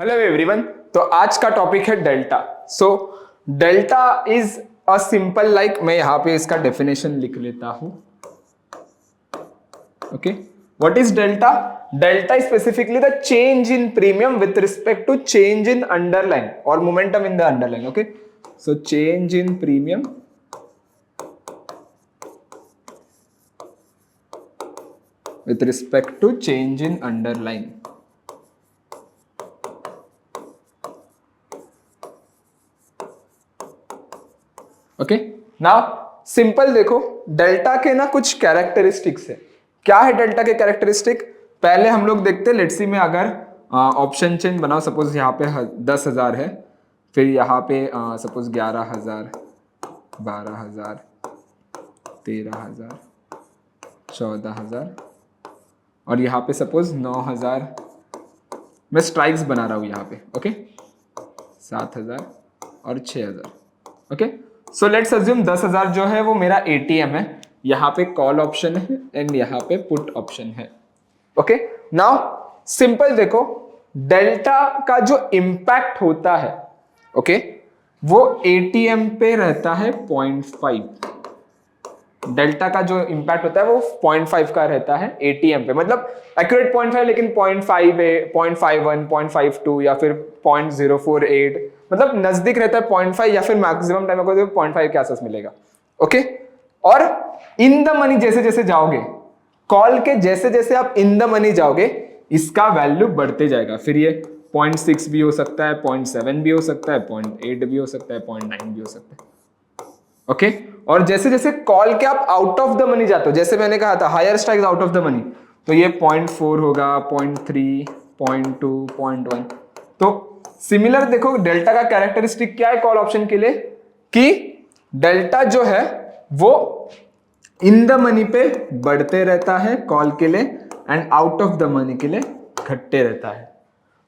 Hello everyone. तो आज का टॉपिक है delta. So delta is a simple like, मैं यहां पे इसका डेफिनेशन लिख लेता हूं। Okay, what is delta? Delta is specifically the change in premium with respect to change in underline और momentum in the underline. Okay, so change in premium with respect to change in underline. Okay, now simple देखो, delta के ना कुछ characteristics है। क्या है delta के characteristic? पहले हम लोग देखते हैं, लेट्स सी में अगर ऑप्शन चेंज बनाओ, सपोज यहाँ पे 10,000 है, फिर यहाँ पे सपोज 11,000, 12,000, 13,000, 14,000 और यहाँ पे सपोज 9,000। मैं स्ट्राइक्स बना रहा हूँ यहाँ पे। ओके, 7,000 और 6,000। ओके, सो लेट्स अज्यूम 10,000 जो है वो मेरा एटीएम है, यहाँ पे कॉल ऑप्शन है एंड यहाँ पे पुट ऑप्शन है। ओके, नाउ सिंपल देखो, डेल्टा का जो इंपैक्ट होता है, ओके, वो एटीएम पे रहता है 0.5। डेल्टा का जो इंपैक्ट होता है वो 0.5 का रहता है एटीएम पे, मतलब एक्यूरेट 0.5 लेकिन 0.5 है, 0.51, 0.52 या फिर 0.048, मतलब नजदीक रहता है 0.5 या फिर मैक्सिमम टाइम को 0.5 के आसपास मिलेगा। ओके, और इन द मनी जैसे जैसे जाओगे, कॉल के जैसे जैसे आप इन द मनी जाओगे, इसका वैल्यू बढ़ते जाएगा। फिर ये 0.6 भी हो सकता है, 0.7 भी हो सकता है, 0.8 भी हो सकता है, 0.9 भी हो सकता है। ओके, और जैसे जैसे कॉल के आप आउट ऑफ द मनी जाते हो, जैसे मैंने कहा था higher strikes out of the money, तो ये 0.4 होगा, 0.3, 0.2, 0.1। तो सिमिलर देखो, डेल्टा का कैरेक्टरिस्टिक क्या है कॉल ऑप्शन के लिए, कि डेल्टा जो है वो इन द मनी पे बढ़ते रहता है कॉल के लिए, and out of the money के लिए घटते रहता है।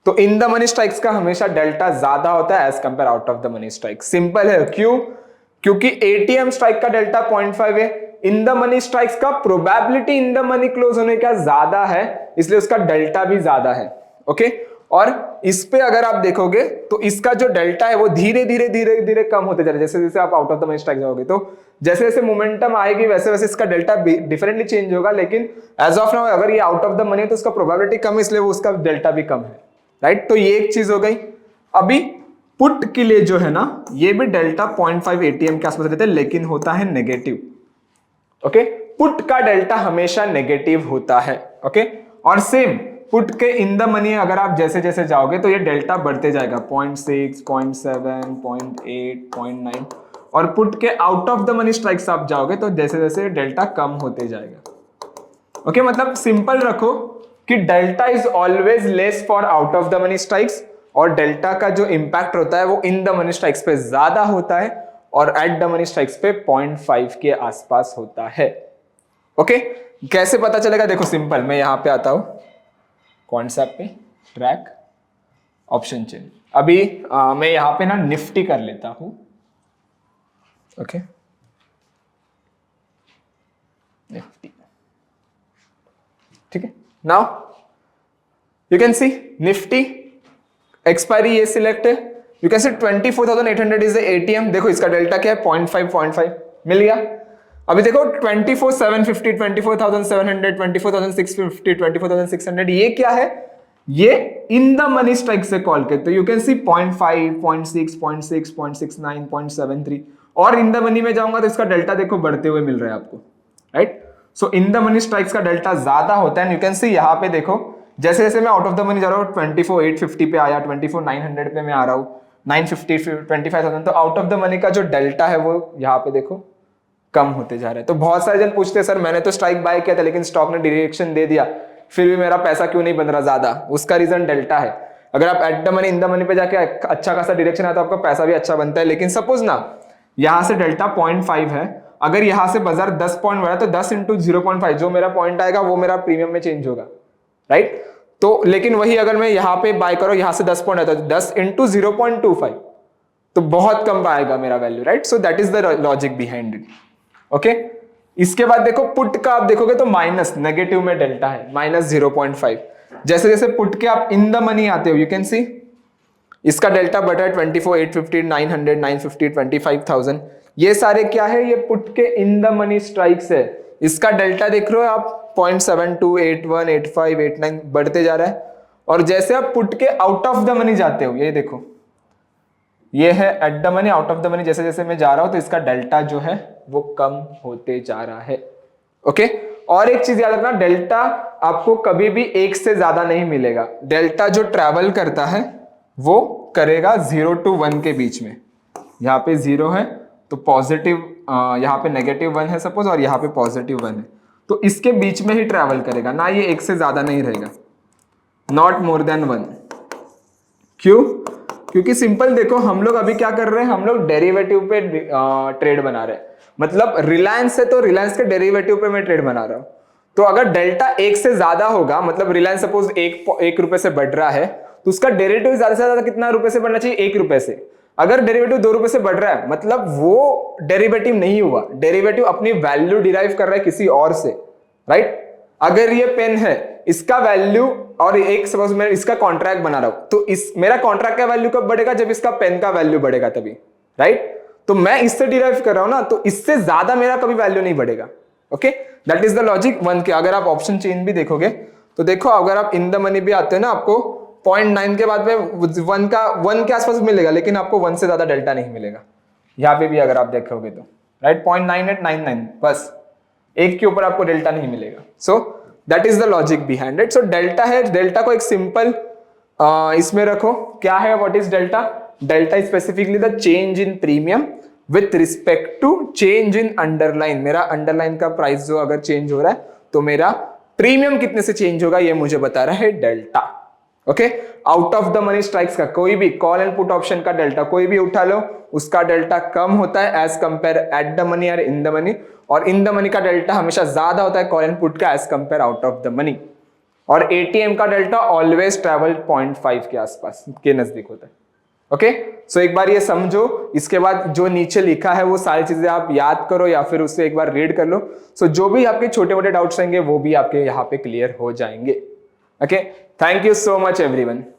तो इन द मनी स्ट्राइक्स का हमेशा डेल्टा ज्यादा होता है as compare out of the money strike. Simple है, क्यों? क्योंकि एटीएम स्ट्राइक का डेल्टा 0.5 है, इन द मनी स्ट्राइक्स का probability in the money close होने का ज्यादा है, इसलिए उसका डेल्टा भी ज्यादा है। ओके, और इस पे अगर आप देखोगे तो इसका जो डेल्टा है वो धीरे धीरे धीरे धीरे कम होते जा रहा है जैसे जैसे आप out of the money strike जाओगे। तो जैसे जैसे मोमेंटम आएगी वैसे वैसे इसका डेल्टा डिफरेंटली चेंज होगा, लेकिन एज ऑफ नाउ अगर ये आउट ऑफ द मनी है तो उसका प्रोबेबिलिटी कम है, इसलिए वो उसका डेल्टा भी कम है। राइट, तो ये एक चीज हो गई। अभी पुट के लिए जो है ना, ये भी डेल्टा 0.5 एटीएम के आसपास रहता है, लेकिन होता है नेगेटिव। ओके, पुट का डेल्टा हमेशा नेगेटिव होता है। ओके, और सेम पुट के इन द मनी अगर आप जैसे जैसे जाओगे तो ये डेल्टा बढ़ते जाएगा, 0.6, 0.7, 0.8, 0.9। और पुट के out of the money strikes आप जाओगे तो जैसे जैसे डेल्टा कम होते जाएगा। ओके, मतलब सिंपल रखो कि delta is always less for out of the money strikes, और डेल्टा का जो इंपैक्ट होता है वो इन द मनी स्ट्राइक्स पे ज्यादा होता है और एट द मनी स्ट्राइक्स पे 0.5 के आसपास होता है। ओके, कैसे पता चलेगा? देखो सिंपल, मैं यहां पे आता हूं कॉन्सेप्ट पे, ट्रैक ऑप्शन चेन। अभी मैं यहां पे ना निफ्टी कर लेता हूं। ओके, निफ्टी, ठीक है। Now you can see Nifty expiry ये सिलेक्ट है, you can see 24,800 is the ATM. देखो इसका डेल्टा क्या है, 0.5 मिल गया। अभी देखो 24,750, 24,700, 24,650, 24,600, ये क्या है? ये इन द मनी स्ट्राइक से कॉल के, तो यू कैन सी 0.5, 0.6, 0.6, 0.69, 0.73। और इन द मनी में जाऊंगा तो इसका डेल्टा देखो बढ़ते हुए मिल रहा है आपको। Right, so in the money strikes का डेल्टा ज्यादा होता है। यू कैन सी यहाँ पे देखो, जैसे जैसे मैं आउट ऑफ द मनी जा रहा हूँ 24,850 पे आया, 24,900 पे मैं आ रहा हूँ, 950, 25,000, तो आउट ऑफ द मनी का जो डेल्टा है वो यहाँ पे देखो कम होते जा रहे हैं। तो बहुत सारे जन पूछते हैं, सर मैंने तो स्ट्राइक बाय किया था लेकिन स्टॉक ने डायरेक्शन दे दिया, फिर भी मेरा पैसा क्यों नहीं बन रहा ज्यादा? उसका रीजन डेल्टा है। अगर आप eight the money in the money पे जाके अच्छा खासा डायरेक्शन है तो आपका पैसा भी अच्छा बनता है। लेकिन सपोज ना यहां से डेल्टा 0.5 है, अगर यहां से बाजार 10 पॉइंट बढ़ा तो 10 इंटू 0.5 जो मेरा पॉइंट आएगा वो मेरा प्रीमियम में चेंज होगा। राइट, तो लेकिन वही अगर मैं यहां पे बाय करो, यहां से 10 पॉइंट है तो 10 इंटू 0.25, तो बहुत कम आएगा मेरा value. Right, so that is the logic behind it. Okay, इसके बाद देखो पुट का आप देखोगे तो माइनस नेगेटिव में डेल्टा है, -0.5। जैसे जैसे पुट के आप इन द मनी आते हो, यू कैन सी इसका डेल्टा बटा 24, 850, 900, 950, 25,000। ये सारे क्या है, ये पुट के इन द मनी स्ट्राइक्स है। इसका डेल्टा देख रहे हो आप 0.72, 81, 85, 89 बढ़ते जा रहा है। और जैसे आप पुट के आउट ऑफ द मनी जाते हो, ये देखो ये है eight the money, out of the money, जैसे जैसे मैं जा रहा हूं तो इसका डेल्टा जो है वो कम होते जा रहा है। ओके, और एक चीज याद रखना, डेल्टा आपको कभी भी एक से ज्यादा नहीं मिलेगा। डेल्टा जो ट्रैवल करता है वो करेगा 0 to 1 के बीच में। यहाँ पे 0 है तो पॉजिटिव, यहाँ पे -1 है सपोज, और यहाँ पे +1 है, तो इसके बीच में ही ट्रैवल करेगा ना, ये एक से ज्यादा नहीं रहेगा, नॉट मोर देन 1। क्यों? क्योंकि सिंपल देखो, हम लोग अभी क्या कर रहे हैं, हम लोग डेरिवेटिव पे ट्रेड बना रहे हैं। मतलब रिलायंस है तो रिलायंस के डेरिवेटिव पे मैं ट्रेड बना रहा हूं। तो अगर डेल्टा एक से ज्यादा होगा, मतलब रिलायंस सपोज एक रुपए से बढ़ रहा है, तो उसका डेरिवेटिव ज्यादा से ज्यादा कितना रुपए से बढ़ना चाहिए, 1 रुपए से। अगर डेरिवेटिव 2 रुपए से बढ़ रहा है, मतलब वो डेरिवेटिव नहीं हुआ, डेरिवेटिव अपनी वैल्यू डिराइव कर रहा है किसी और से, राइट। अगर ये पेन है, इसका वैल्यू, और एक सपोज मैं इसका कॉन्ट्रैक्ट बना रहा हूं, तो इस मेरा कॉन्ट्रैक्ट का वैल्यू कब बढ़ेगा, जब इसका पेन का वैल्यू बढ़ेगा तभी, राइट। तो मैं इससे डिराइव कर रहा हूं ना, तो इससे ज्यादा मेरा कभी वैल्यू नहीं बढ़ेगा। Okay, that is the logic 1 के। अगर आप ऑप्शन चेन भी देखोगे तो देखो, अगर आप इन द मनी भी आते हैं ना, आपको 0.9 के बाद में 1 के आसपास मिलेगा, लेकिन आपको 1 से ज्यादा डेल्टा नहीं मिलेगा। यहाँ पे भी अगर आप देखोगे तो राइट 0.9899, बस 1 के ऊपर आपको डेल्टा नहीं मिलेगा। So that is the logic behind it. So delta है, डेल्टा को एक सिंपल इसमें रखो, क्या है, what is delta? Delta is specifically the change in premium with respect to change in underline. मेरा अंडरलाइन का प्राइस जो अगर चेंज हो रहा है, तो मेरा प्रीमियम कितने से चेंज होगा, ये मुझे बता रहा है delta. Okay, out of the money strikes का कोई भी कॉल एंड पुट ऑप्शन का डेल्टा कोई भी उठा लो, उसका डेल्टा कम होता है as compare at the money और इन द मनी, और इन द मनी का डेल्टा हमेशा ज्यादा होता है कॉल एंड पुट का as compare out of the money. और एटीएम का डेल्टा ऑलवेज ट्रेवल 0.5 के आसपास के नजदीक होता है। ओके, सो एक बार ये समझो, इसके बाद जो नीचे लिखा है वो सारी चीजें आप याद करो या फिर उससे एक बार रीड कर लो। सो जो भी आपके छोटे मोटे डाउट्स रहेंगे वो भी आपके यहाँ पे क्लियर हो जाएंगे। Okay, thank you so much everyone.